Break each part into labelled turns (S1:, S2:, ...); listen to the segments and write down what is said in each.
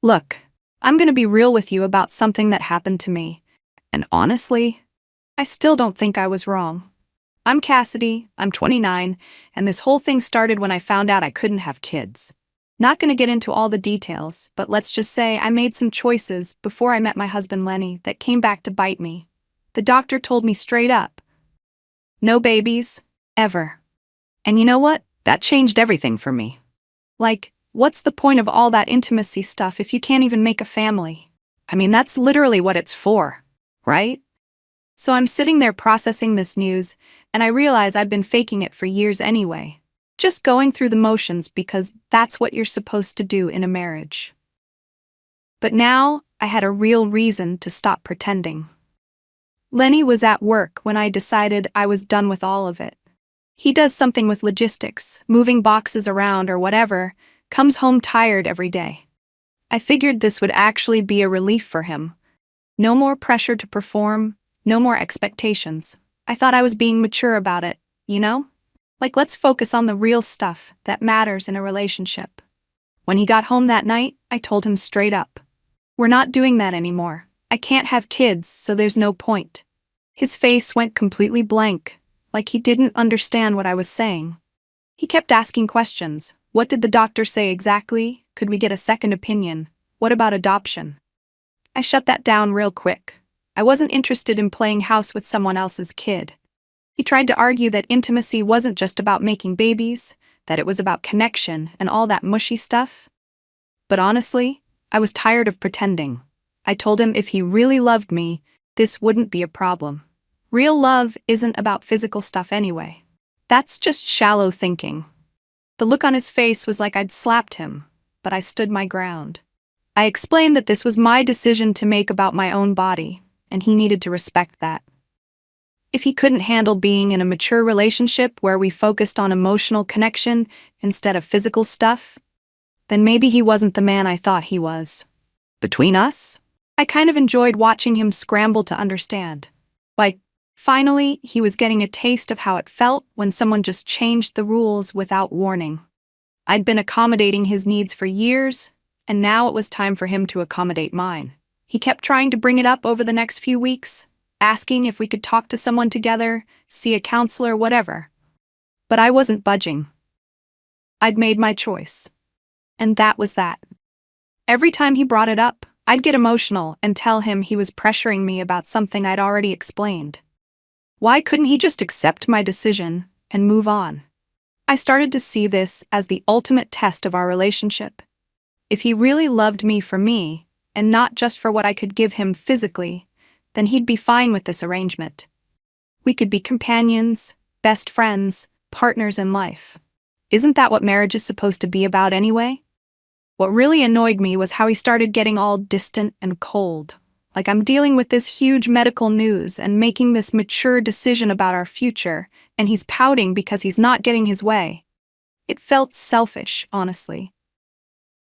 S1: Look, I'm gonna be real with you about something that happened to me. And honestly, I still don't think I was wrong. I'm Cassidy, I'm 29, and this whole thing started when I found out I couldn't have kids. Not gonna get into all the details, but let's just say I made some choices before I met my husband Lenny that came back to bite me. The doctor told me straight up, no babies, ever. And you know what? That changed everything for me. Like, what's the point of all that intimacy stuff if you can't even make a family? I mean, that's literally what it's for, right? So I'm sitting there processing this news, and I realize I've been faking it for years anyway. Just going through the motions because that's what you're supposed to do in a marriage. But now, I had a real reason to stop pretending. Lenny was at work when I decided I was done with all of it. He does something with logistics, moving boxes around or whatever, comes home tired every day. I figured this would actually be a relief for him. No more pressure to perform, no more expectations. I thought I was being mature about it, you know? Like, let's focus on the real stuff that matters in a relationship. When he got home that night, I told him straight up, we're not doing that anymore. I can't have kids, so there's no point. His face went completely blank, like he didn't understand what I was saying. He kept asking questions. What did the doctor say exactly? Could we get a second opinion? What about adoption? I shut that down real quick. I wasn't interested in playing house with someone else's kid. He tried to argue that intimacy wasn't just about making babies, that it was about connection and all that mushy stuff. But honestly, I was tired of pretending. I told him if he really loved me, this wouldn't be a problem. Real love isn't about physical stuff anyway. That's just shallow thinking. The look on his face was like I'd slapped him, but I stood my ground. I explained that this was my decision to make about my own body, and he needed to respect that. If he couldn't handle being in a mature relationship where we focused on emotional connection instead of physical stuff, then maybe he wasn't the man I thought he was. Between us, I kind of enjoyed watching him scramble to understand. Like, finally, he was getting a taste of how it felt when someone just changed the rules without warning. I'd been accommodating his needs for years, and now it was time for him to accommodate mine. He kept trying to bring it up over the next few weeks, asking if we could talk to someone together, see a counselor, whatever. But I wasn't budging. I'd made my choice. And that was that. Every time he brought it up, I'd get emotional and tell him he was pressuring me about something I'd already explained. Why couldn't he just accept my decision and move on? I started to see this as the ultimate test of our relationship. If he really loved me for me, and not just for what I could give him physically, then he'd be fine with this arrangement. We could be companions, best friends, partners in life. Isn't that what marriage is supposed to be about anyway? What really annoyed me was how he started getting all distant and cold. Like I'm dealing with this huge medical news and making this mature decision about our future, and he's pouting because he's not getting his way. It felt selfish, honestly.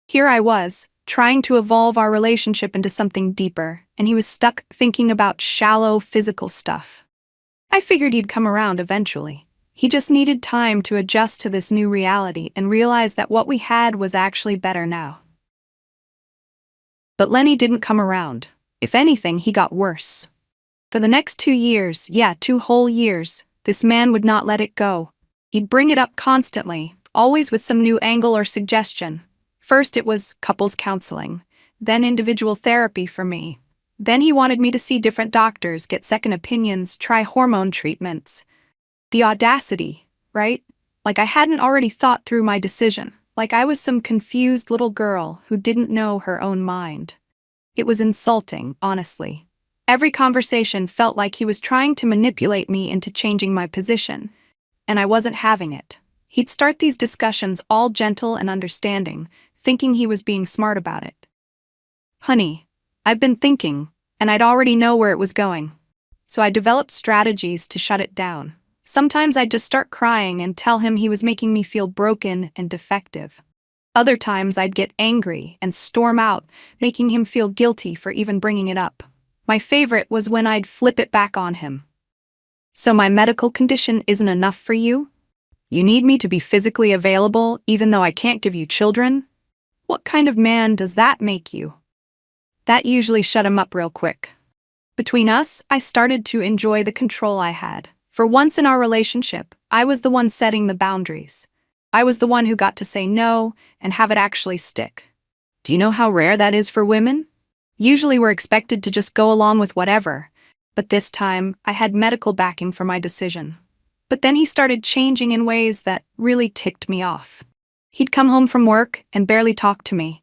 S1: Here I was, trying to evolve our relationship into something deeper, and he was stuck thinking about shallow physical stuff. I figured he'd come around eventually. He just needed time to adjust to this new reality and realize that what we had was actually better now. But Lenny didn't come around. If anything, he got worse. For the next 2 years, 2 whole years, this man would not let it go. He'd bring it up constantly, always with some new angle or suggestion. First it was couples counseling, then individual therapy for me. Then he wanted me to see different doctors, get second opinions, try hormone treatments. The audacity, right? Like I hadn't already thought through my decision, like I was some confused little girl who didn't know her own mind. It was insulting, honestly. Every conversation felt like he was trying to manipulate me into changing my position, and I wasn't having it. He'd start these discussions all gentle and understanding, thinking he was being smart about it. Honey, I've been thinking, and I'd already know where it was going. So I developed strategies to shut it down. Sometimes I'd just start crying and tell him he was making me feel broken and defective. Other times I'd get angry and storm out, making him feel guilty for even bringing it up. My favorite was when I'd flip it back on him. So my medical condition isn't enough for you? You need me to be physically available even though I can't give you children? What kind of man does that make you? That usually shut him up real quick. Between us, I started to enjoy the control I had. For once in our relationship, I was the one setting the boundaries. I was the one who got to say no and have it actually stick. Do you know how rare that is for women? Usually we're expected to just go along with whatever, but this time I had medical backing for my decision. But then he started changing in ways that really ticked me off. He'd come home from work and barely talk to me.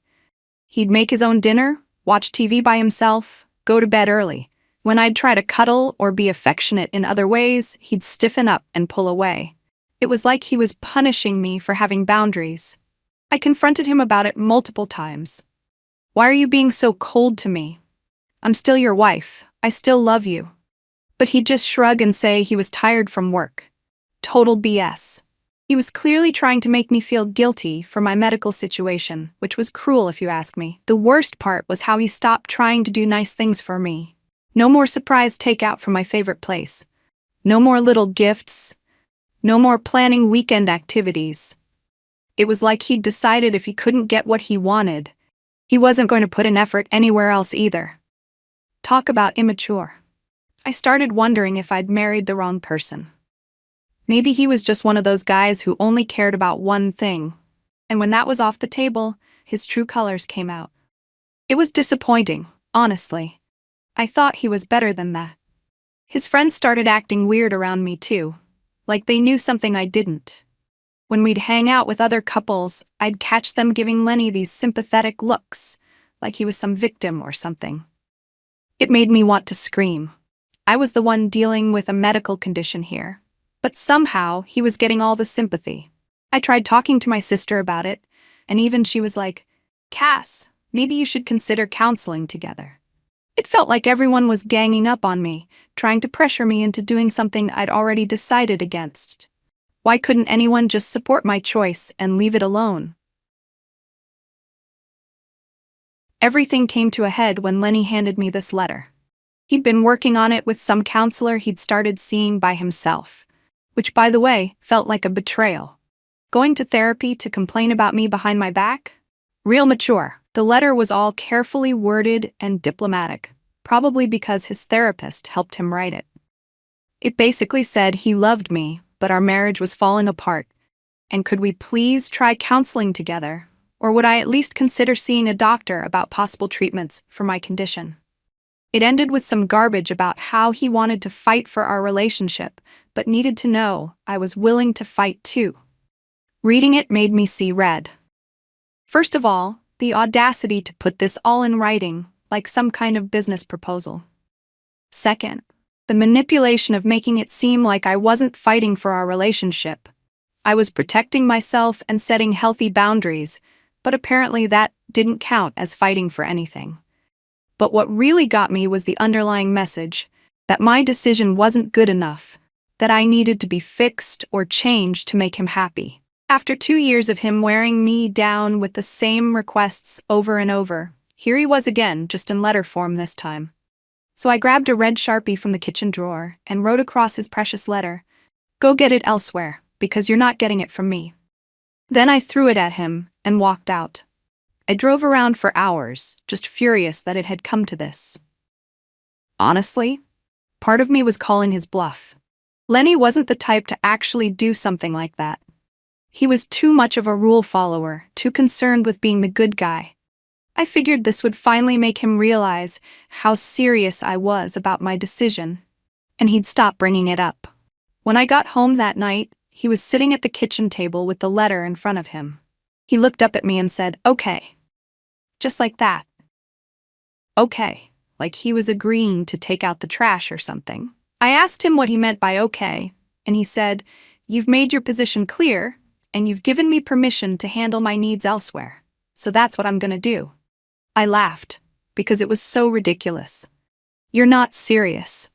S1: He'd make his own dinner, watch TV by himself, go to bed early. When I'd try to cuddle or be affectionate in other ways, he'd stiffen up and pull away. It was like he was punishing me for having boundaries. I confronted him about it multiple times. Why are you being so cold to me? I'm still your wife. I still love you. But he'd just shrug and say he was tired from work. Total BS. He was clearly trying to make me feel guilty for my medical situation, which was cruel if you ask me. The worst part was how he stopped trying to do nice things for me. No more surprise takeout from my favorite place. No more little gifts. No more planning weekend activities. It was like he'd decided if he couldn't get what he wanted, he wasn't going to put an effort anywhere else either. Talk about immature. I started wondering if I'd married the wrong person. Maybe he was just one of those guys who only cared about one thing, and when that was off the table, his true colors came out. It was disappointing, honestly. I thought he was better than that. His friends started acting weird around me too, like they knew something I didn't. When we'd hang out with other couples, I'd catch them giving Lenny these sympathetic looks, like he was some victim or something. It made me want to scream. I was the one dealing with a medical condition here, but somehow he was getting all the sympathy. I tried talking to my sister about it, and even she was like, "Cass, maybe you should consider counseling together." It felt like everyone was ganging up on me, trying to pressure me into doing something I'd already decided against. Why couldn't anyone just support my choice and leave it alone? Everything came to a head when Lenny handed me this letter. He'd been working on it with some counselor he'd started seeing by himself, which, by the way, felt like a betrayal. Going to therapy to complain about me behind my back? Real mature. The letter was all carefully worded and diplomatic, probably because his therapist helped him write it. It basically said he loved me, but our marriage was falling apart, and could we please try counseling together, or would I at least consider seeing a doctor about possible treatments for my condition? It ended with some garbage about how he wanted to fight for our relationship, but needed to know I was willing to fight too. Reading it made me see red. First of all, the audacity to put this all in writing, like some kind of business proposal. Second, the manipulation of making it seem like I wasn't fighting for our relationship. I was protecting myself and setting healthy boundaries, but apparently that didn't count as fighting for anything. But what really got me was the underlying message that my decision wasn't good enough, that I needed to be fixed or changed to make him happy. After 2 years of him wearing me down with the same requests over and over, here he was again, just in letter form this time. So I grabbed a red Sharpie from the kitchen drawer and wrote across his precious letter, "Go get it elsewhere, because you're not getting it from me." Then I threw it at him and walked out. I drove around for hours, just furious that it had come to this. Honestly, part of me was calling his bluff. Lenny wasn't the type to actually do something like that. He was too much of a rule follower, too concerned with being the good guy. I figured this would finally make him realize how serious I was about my decision, and he'd stop bringing it up. When I got home that night, he was sitting at the kitchen table with the letter in front of him. He looked up at me and said, "Okay." Just like that. Okay, like he was agreeing to take out the trash or something. I asked him what he meant by okay, and he said, "You've made your position clear, and you've given me permission to handle my needs elsewhere, so that's what I'm gonna do." I laughed, because it was so ridiculous. "You're not serious."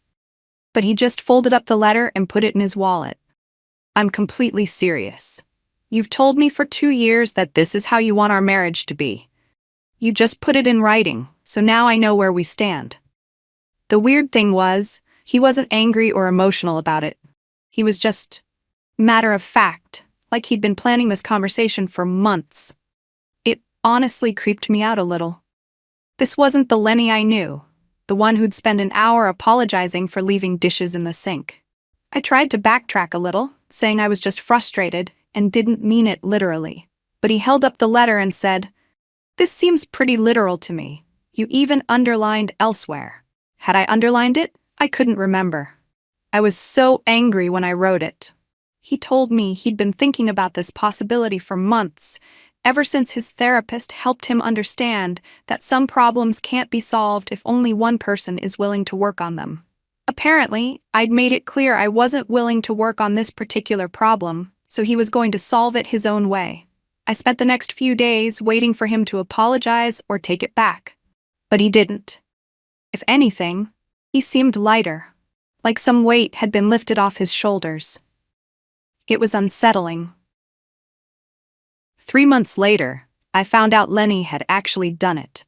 S1: But he just folded up the letter and put it in his wallet. "I'm completely serious. You've told me for 2 years that this is how you want our marriage to be. You just put it in writing, so now I know where we stand." The weird thing was, he wasn't angry or emotional about it. He was just matter of fact, like he'd been planning this conversation for months. It honestly creeped me out a little. This wasn't the Lenny I knew, the one who'd spend an hour apologizing for leaving dishes in the sink. I tried to backtrack a little, saying I was just frustrated and didn't mean it literally. But he held up the letter and said, "This seems pretty literal to me. You even underlined elsewhere." Had I underlined it? I couldn't remember. I was so angry when I wrote it. He told me he'd been thinking about this possibility for months, ever since his therapist helped him understand that some problems can't be solved if only one person is willing to work on them. Apparently, I'd made it clear I wasn't willing to work on this particular problem, so he was going to solve it his own way. I spent the next few days waiting for him to apologize or take it back. But he didn't. If anything, he seemed lighter, like some weight had been lifted off his shoulders. It was unsettling. 3 months later, I found out Lenny had actually done it.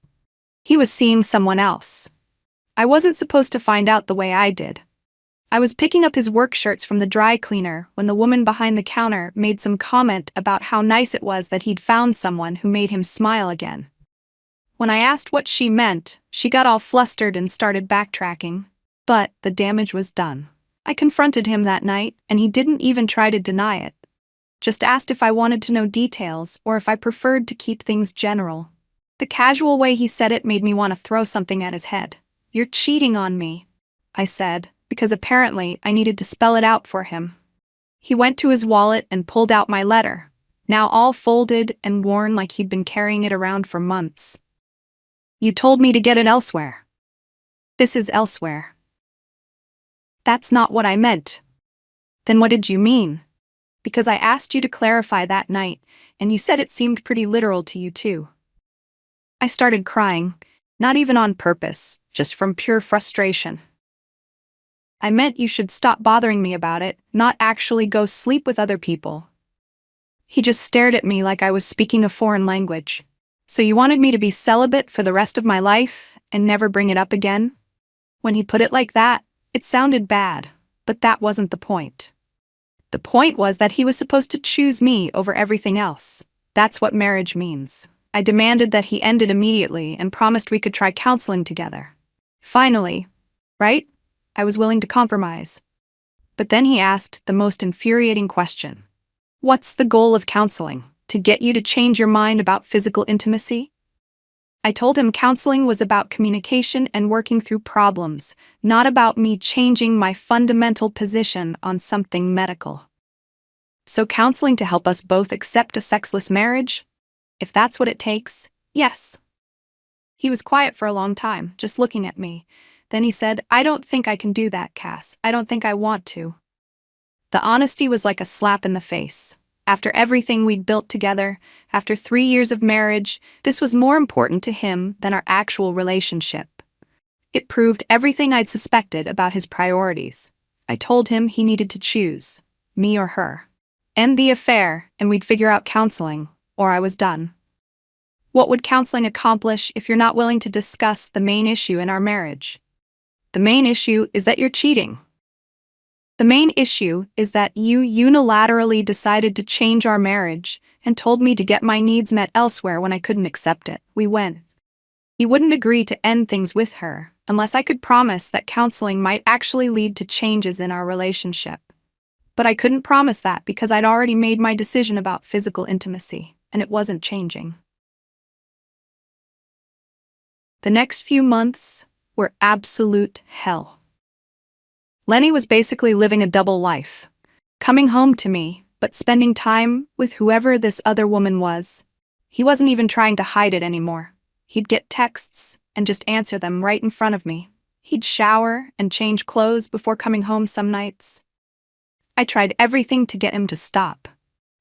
S1: He was seeing someone else. I wasn't supposed to find out the way I did. I was picking up his work shirts from the dry cleaner when the woman behind the counter made some comment about how nice it was that he'd found someone who made him smile again. When I asked what she meant, she got all flustered and started backtracking. But the damage was done. I confronted him that night, and he didn't even try to deny it. Just asked if I wanted to know details or if I preferred to keep things general. The casual way he said it made me want to throw something at his head. "You're cheating on me," I said, because apparently I needed to spell it out for him. He went to his wallet and pulled out my letter, now all folded and worn like he'd been carrying it around for months. "You told me to get it elsewhere." "This is elsewhere." "That's not what I meant." "Then what did you mean?" "Because I asked you to clarify that night, and you said it seemed pretty literal to you too." I started crying, not even on purpose, just from pure frustration. "I meant you should stop bothering me about it, not actually go sleep with other people." He just stared at me like I was speaking a foreign language. "So you wanted me to be celibate for the rest of my life and never bring it up again?" When he put it like that, it sounded bad, but that wasn't the point. The point was that he was supposed to choose me over everything else. That's what marriage means. I demanded that he end it immediately and promised we could try counseling together. Finally, right? I was willing to compromise. But then he asked the most infuriating question. "What's the goal of counseling? To get you to change your mind about physical intimacy?" I told him counseling was about communication and working through problems, not about me changing my fundamental position on something medical. "So counseling to help us both accept a sexless marriage? If that's what it takes, yes." He was quiet for a long time, just looking at me. Then he said, "I don't think I can do that, Cass. I don't think I want to." The honesty was like a slap in the face. After everything we'd built together, after 3 years of marriage, this was more important to him than our actual relationship. It proved everything I'd suspected about his priorities. I told him he needed to choose, me or her. End the affair, and we'd figure out counseling, or I was done. What would counseling accomplish if you're not willing to discuss the main issue in our marriage? The main issue is that you're cheating. The main issue is that you unilaterally decided to change our marriage and told me to get my needs met elsewhere when I couldn't accept it. We went. He wouldn't agree to end things with her unless I could promise that counseling might actually lead to changes in our relationship. But I couldn't promise that because I'd already made my decision about physical intimacy, and it wasn't changing. The next few months were absolute hell. Lenny was basically living a double life, coming home to me, but spending time with whoever this other woman was. He wasn't even trying to hide it anymore. He'd get texts and just answer them right in front of me. He'd shower and change clothes before coming home some nights. I tried everything to get him to stop.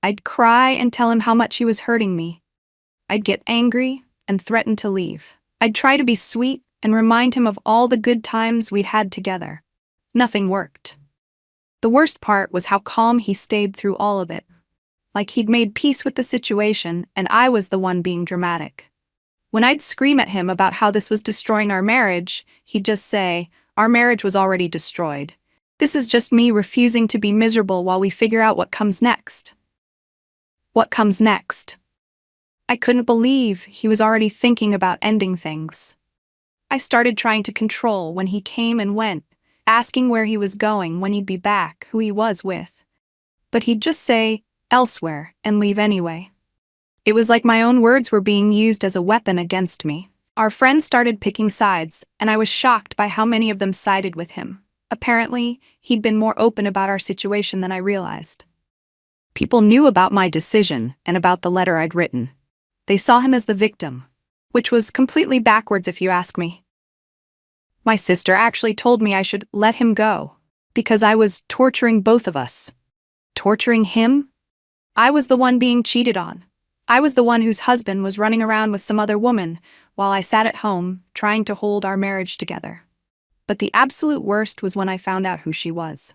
S1: I'd cry and tell him how much he was hurting me. I'd get angry and threaten to leave. I'd try to be sweet and remind him of all the good times we'd had together. Nothing worked. The worst part was how calm he stayed through all of it. Like he'd made peace with the situation and I was the one being dramatic. When I'd scream at him about how this was destroying our marriage, he'd just say, "Our marriage was already destroyed. This is just me refusing to be miserable while we figure out what comes next." What comes next? I couldn't believe he was already thinking about ending things. I started trying to control when he came and went, asking where he was going, when he'd be back, who he was with. But he'd just say, elsewhere, and leave anyway. It was like my own words were being used as a weapon against me. Our friends started picking sides, and I was shocked by how many of them sided with him. Apparently, he'd been more open about our situation than I realized. People knew about my decision and about the letter I'd written. They saw him as the victim, which was completely backwards if you ask me. My sister actually told me I should let him go, because I was torturing both of us. Torturing him? I was the one being cheated on. I was the one whose husband was running around with some other woman, while I sat at home, trying to hold our marriage together. But the absolute worst was when I found out who she was.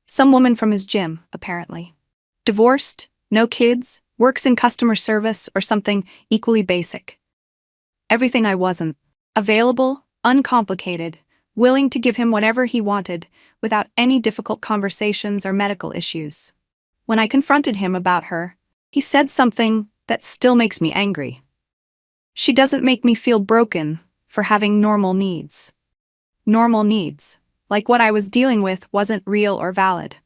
S1: Some woman from his gym, apparently. Divorced, no kids, works in customer service, or something equally basic. Everything I wasn't. Available, uncomplicated, willing to give him whatever he wanted, without any difficult conversations or medical issues. When I confronted him about her, he said something that still makes me angry. She doesn't make me feel broken for having normal needs. Normal needs, like what I was dealing with, wasn't real or valid.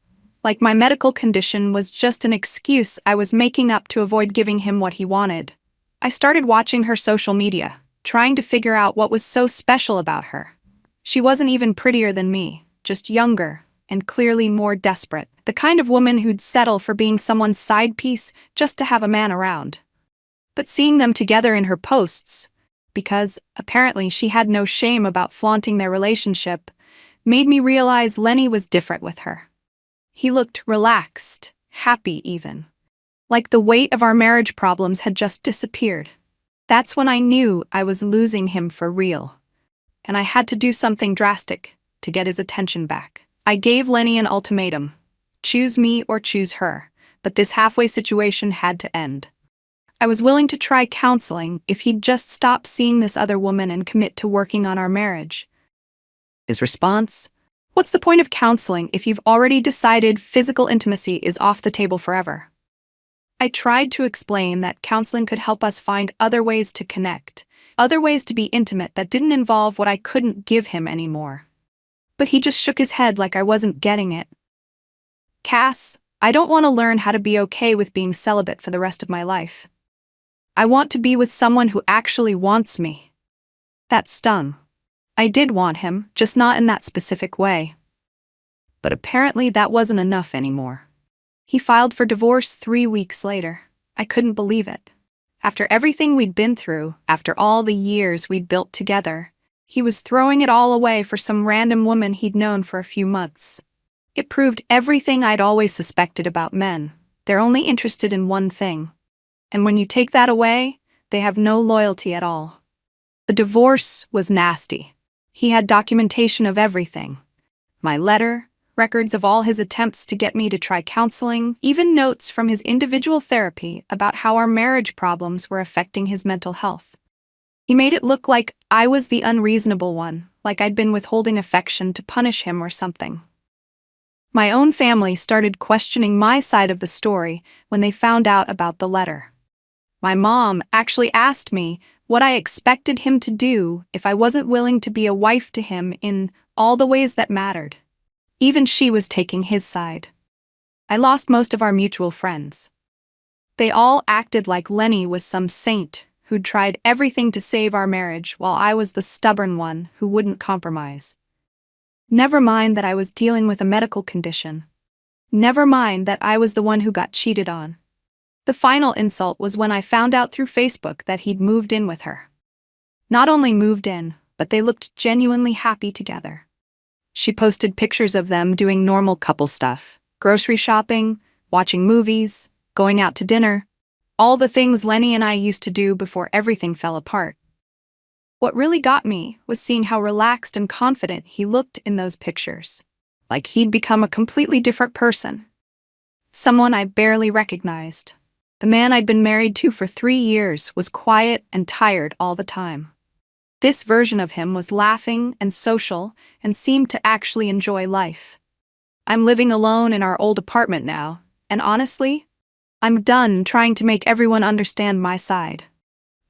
S1: Like my medical condition was just an excuse I was making up to avoid giving him what he wanted. I started watching her social media, trying to figure out what was so special about her. She wasn't even prettier than me, just younger and clearly more desperate. The kind of woman who'd settle for being someone's side piece just to have a man around. But seeing them together in her posts, because apparently she had no shame about flaunting their relationship, made me realize Lenny was different with her. He looked relaxed, happy even. Like the weight of our marriage problems had just disappeared. That's when I knew I was losing him for real. And I had to do something drastic to get his attention back. I gave Lenny an ultimatum. Choose me or choose her, but this halfway situation had to end. I was willing to try counseling if he'd just stop seeing this other woman and commit to working on our marriage. His response? What's the point of counseling if you've already decided physical intimacy is off the table forever? I tried to explain that counseling could help us find other ways to connect, other ways to be intimate that didn't involve what I couldn't give him anymore. But he just shook his head like I wasn't getting it. Cass, I don't want to learn how to be okay with being celibate for the rest of my life. I want to be with someone who actually wants me. That stung. I did want him, just not in that specific way. But apparently that wasn't enough anymore. He filed for divorce 3 weeks later. I couldn't believe it. After everything we'd been through, after all the years we'd built together, he was throwing it all away for some random woman he'd known for a few months. It proved everything I'd always suspected about men. They're only interested in one thing. And when you take that away, they have no loyalty at all. The divorce was nasty. He had documentation of everything. My letter, records of all his attempts to get me to try counseling, even notes from his individual therapy about how our marriage problems were affecting his mental health. He made it look like I was the unreasonable one, like I'd been withholding affection to punish him or something. My own family started questioning my side of the story when they found out about the letter. My mom actually asked me what I expected him to do if I wasn't willing to be a wife to him in all the ways that mattered. Even she was taking his side. I lost most of our mutual friends. They all acted like Lenny was some saint who'd tried everything to save our marriage while I was the stubborn one who wouldn't compromise. Never mind that I was dealing with a medical condition. Never mind that I was the one who got cheated on. The final insult was when I found out through Facebook that he'd moved in with her. Not only moved in, but they looked genuinely happy together. She posted pictures of them doing normal couple stuff, grocery shopping, watching movies, going out to dinner, all the things Lenny and I used to do before everything fell apart. What really got me was seeing how relaxed and confident he looked in those pictures, like he'd become a completely different person. Someone I barely recognized. The man I'd been married to for 3 years was quiet and tired all the time. This version of him was laughing and social and seemed to actually enjoy life. I'm living alone in our old apartment now, and honestly, I'm done trying to make everyone understand my side.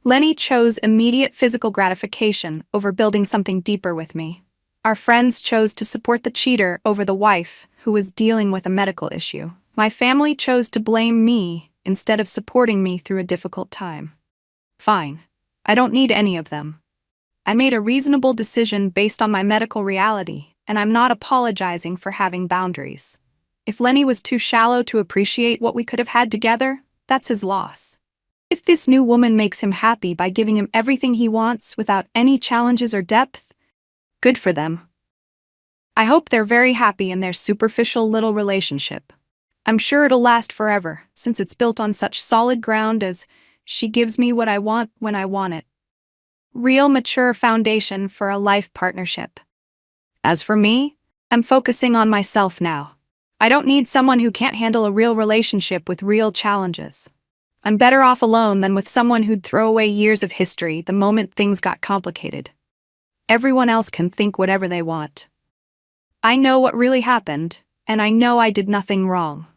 S1: Lenny chose immediate physical gratification over building something deeper with me. Our friends chose to support the cheater over the wife who was dealing with a medical issue. My family chose to blame me instead of supporting me through a difficult time. Fine. I don't need any of them. I made a reasonable decision based on my medical reality, and I'm not apologizing for having boundaries. If Lenny was too shallow to appreciate what we could have had together, that's his loss. If this new woman makes him happy by giving him everything he wants without any challenges or depth, good for them. I hope they're very happy in their superficial little relationship. I'm sure it'll last forever, since it's built on such solid ground as she gives me what I want when I want it. Real mature foundation for a life partnership. As for me, I'm focusing on myself now. I don't need someone who can't handle a real relationship with real challenges. I'm better off alone than with someone who'd throw away years of history the moment things got complicated. Everyone else can think whatever they want. I know what really happened, and I know I did nothing wrong.